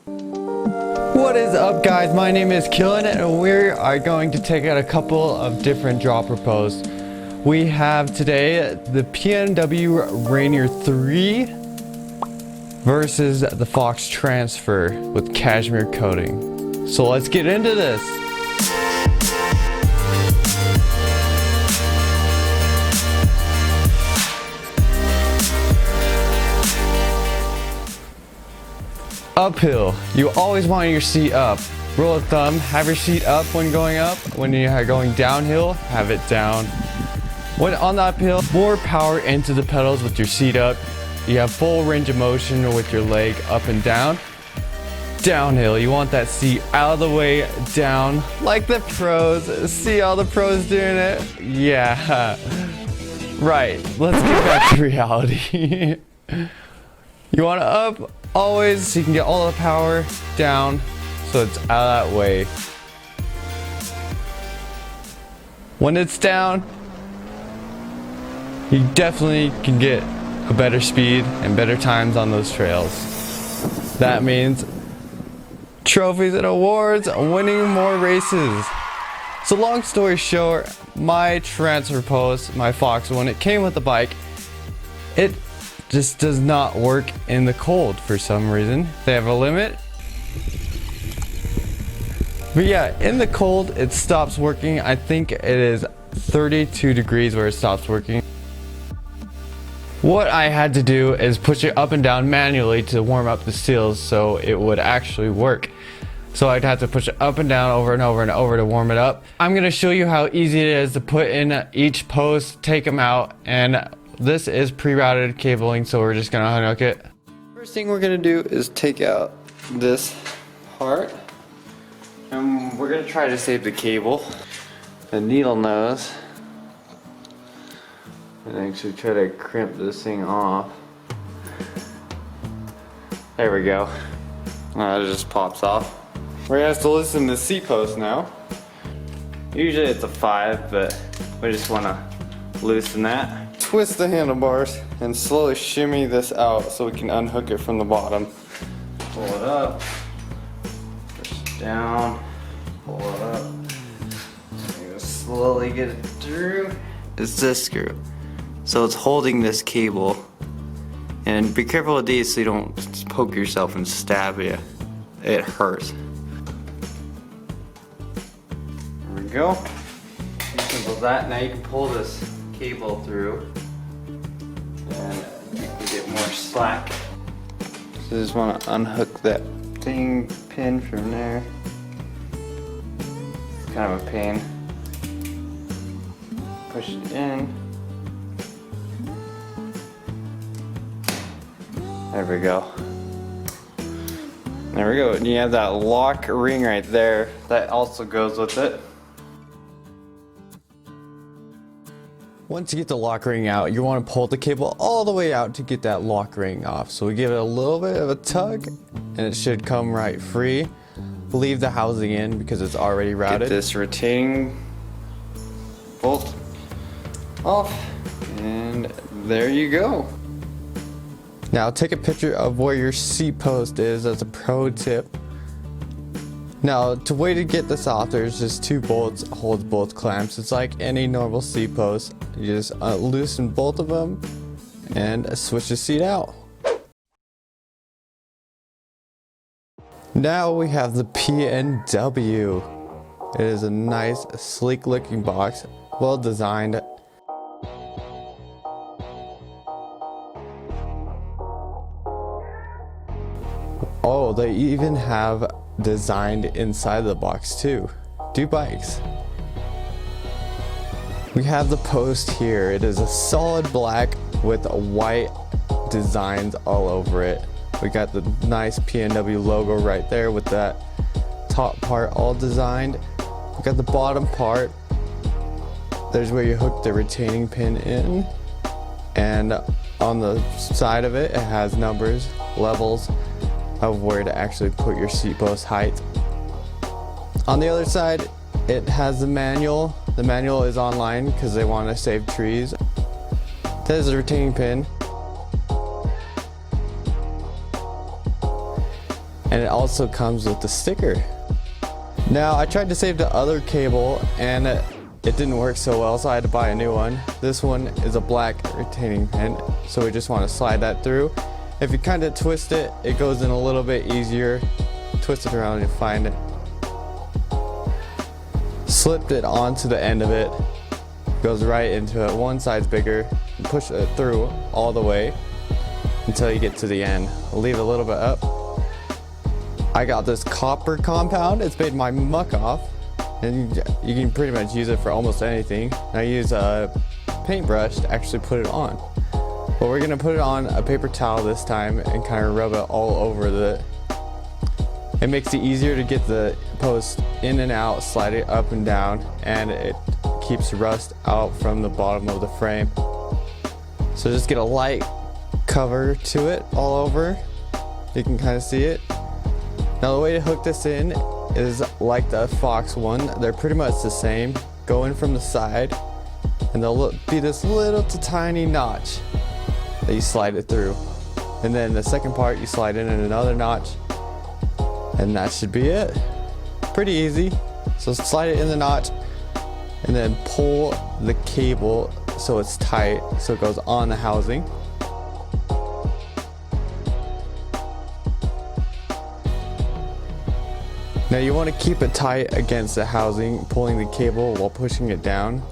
What is up, guys? My name is Killen and we are going to take out a couple of different dropper posts. We have today the PNW Rainier 3 versus the Fox Transfer with cashmere coating. So let's get into this. Uphill, you always want your seat up. Rule of thumb, have your seat up when going up. When you are going downhill, have it down. When on the uphill, more power into the pedals with your seat up. You have full range of motion with your leg up and down. Downhill, you want that seat out of the way, down, like the pros. See all the pros doing it? Yeah. Right, let's get back to reality. You want it up always so you can get all the power, down so it's out of that way. When it's down, you definitely can get a better speed and better times on those trails. That means trophies and awards, winning more races. So long story short, my transfer post, my Fox, when it came with the bike, it just does not work in the cold for some reason. They have a limit. But yeah, in the cold it stops working. I think it is 32 degrees where it stops working. What I had to do is push it up and down manually to warm up the seals so it would actually work. So I'd have to push it up and down over and over and over to warm it up. I'm gonna show you how easy it is to put in each post, take them out, and this is pre-routed cabling, so we're just gonna unhook it. First thing we're gonna do is take out this part, and we're gonna try to save the cable, the needle nose, and actually try to crimp this thing off. There we go. It just pops off. We're gonna have to loosen the seat post now. Usually it's a 5, but we just wanna loosen that. Twist the handlebars and slowly shimmy this out so we can unhook it from the bottom. Pull it up, push it down, pull it up. Slowly get it through. It's this screw. So it's holding this cable. And be careful with these so you don't poke yourself and stab you. It hurts. There we go. Simple as that. Now you can pull this cable through and you can get more slack. So just want to unhook that thing pin from there. It's kind of a pain. Push it in. There we go. There we go. And you have that lock ring right there. That also goes with it. Once you get the lock ring out, you want to pull the cable all the way out to get that lock ring off. So we give it a little bit of a tug and it should come right free. Leave the housing in because it's already routed. Get this retaining bolt off and there you go. Now take a picture of where your seat post is as a pro tip. Now, the way to get this off, there's just 2 bolts, holds both clamps. It's like any normal seat post. You just loosen both of them and switch the seat out. Now we have the PNW. It is a nice, sleek looking box, well designed. Oh, they even have designed inside the box too. 2 bikes. We have the post here. It is a solid black with white designs all over it. We got the nice PNW logo right there with that top part all designed. We got the bottom part. There's where you hook the retaining pin in, and on the side of it, it has numbers, levels of where to actually put your seat post height. On the other side, it has the manual. The manual is online because they want to save trees. There's a retaining pin. and it also comes with the sticker. Now I tried to save the other cable and it didn't work so well, so I had to buy a new one. This one is a black retaining pin, so we just want to slide that through. If you kind of twist it, it goes in a little bit easier. Twist it around and find it. Slipped it onto the end of it, goes right into it. One side's bigger, push it through all the way until you get to the end. I'll leave it a little bit up. I got this copper compound. It's made my muck off, and you can pretty much use it for almost anything. I use a paintbrush to actually put it on. But we're gonna put it on a paper towel this time and kind of rub it all over it makes it easier to get the post in and out, slide it up and down, and it keeps rust out from the bottom of the frame. So just get a light cover to it all over. You can kind of see it. Now the way to hook this in is like the Fox one. They're pretty much the same. Go in from the side and there'll be this little tiny notch that you slide it through. And then the second part you slide in another notch, and that should be it. Pretty easy. So slide it in the notch and then pull the cable so it's tight, so it goes on the housing. Now you want to keep it tight against the housing, pulling the cable while pushing it down.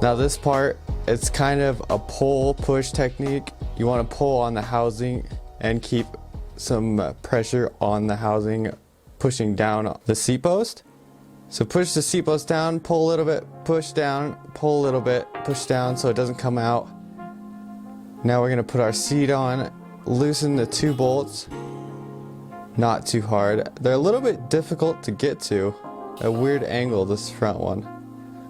Now this part, it's kind of a pull-push technique. You want to pull on the housing and keep some pressure on the housing, pushing down the seat post. So push the seat post down, pull a little bit, push down, pull a little bit, push down so it doesn't come out. Now we're going to put our seat on, loosen the 2 bolts. Not too hard. They're a little bit difficult to get to. A weird angle, this front one.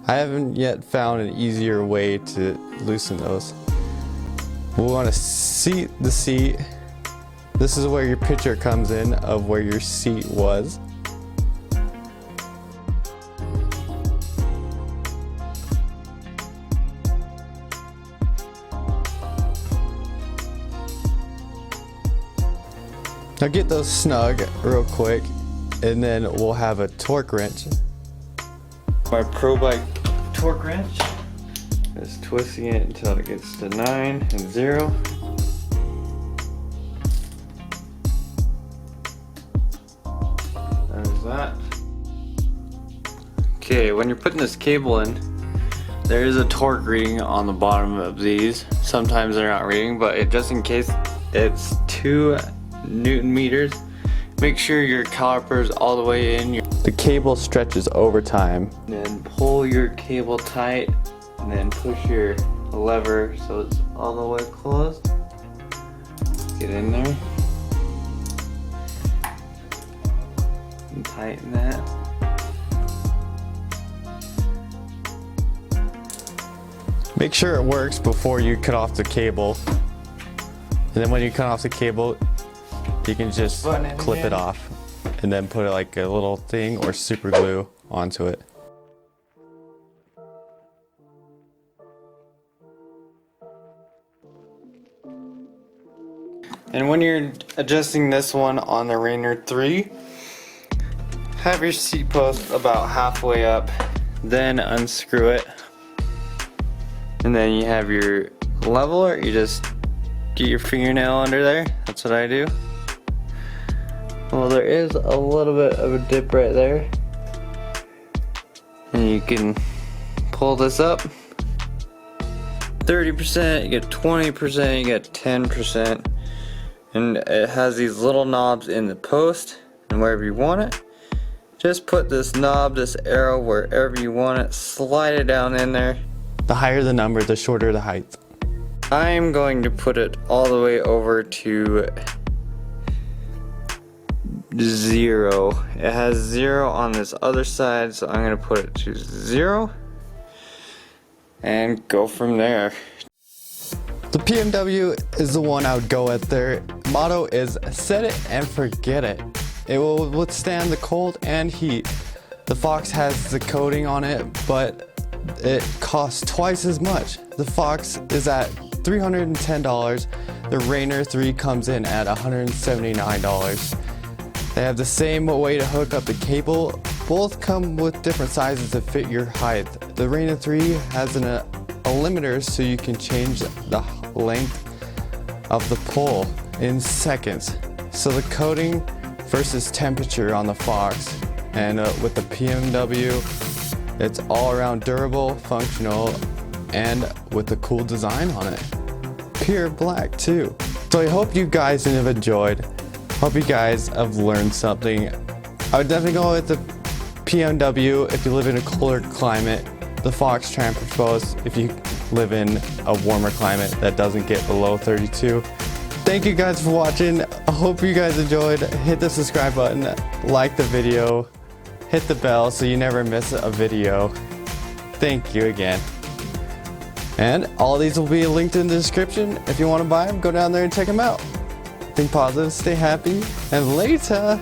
I haven't yet found an easier way to loosen those. We want to seat the seat. This is where your picture comes in of where your seat was. Now get those snug real quick, and then we'll have a torque wrench. My Pro Bike torque wrench is twisting it until it gets to 9 and 0. There's that. Okay, when you're putting this cable in, there is a torque reading on the bottom of these. Sometimes they're not reading, but just in case it's 2 Newton meters, make sure your caliper's all the way in. The cable stretches over time. Then pull your cable tight and then push your lever so it's all the way closed. Get in there and tighten that. Make sure it works before you cut off the cable. And then when you cut off the cable, you can just clip it off and then put like a little thing or super glue onto it. And when you're adjusting this one on the Rainer 3, have your seat post about halfway up, then unscrew it. And then you have your leveler, you just get your fingernail under there. That's what I do. Well, there is a little bit of a dip right there. And you can pull this up. 30%, you get 20%, you get 10%. And it has these little knobs in the post, and wherever you want it, just put this knob, this arrow, wherever you want it, slide it down in there. The higher the number, the shorter the height. I'm going to put it all the way over to 0. It has 0 on this other side, so I'm going to put it to 0 and go from there. The PNW is the one I would go with. Their motto is set it and forget it. It will withstand the cold and heat. The Fox has the coating on it, but it costs twice as much. The Fox is at $310. The Rainer 3 comes in at $179. They have the same way to hook up the cable. Both come with different sizes to fit your height. The Rarity 3 has a limiter so you can change the length of the pole in seconds. So the coating versus temperature on the Fox, and with the PNW, it's all around durable, functional, and with a cool design on it. Pure black too. So I hope you guys have enjoyed. Hope you guys have learned something. I would definitely go with the PNW if you live in a colder climate. The Fox Transpose if you live in a warmer climate that doesn't get below 32. Thank you guys for watching. I hope you guys enjoyed. Hit the subscribe button, like the video, hit the bell so you never miss a video. Thank you again. And all these will be linked in the description. If you want to buy them, go down there and check them out. Think positive, stay happy, and later.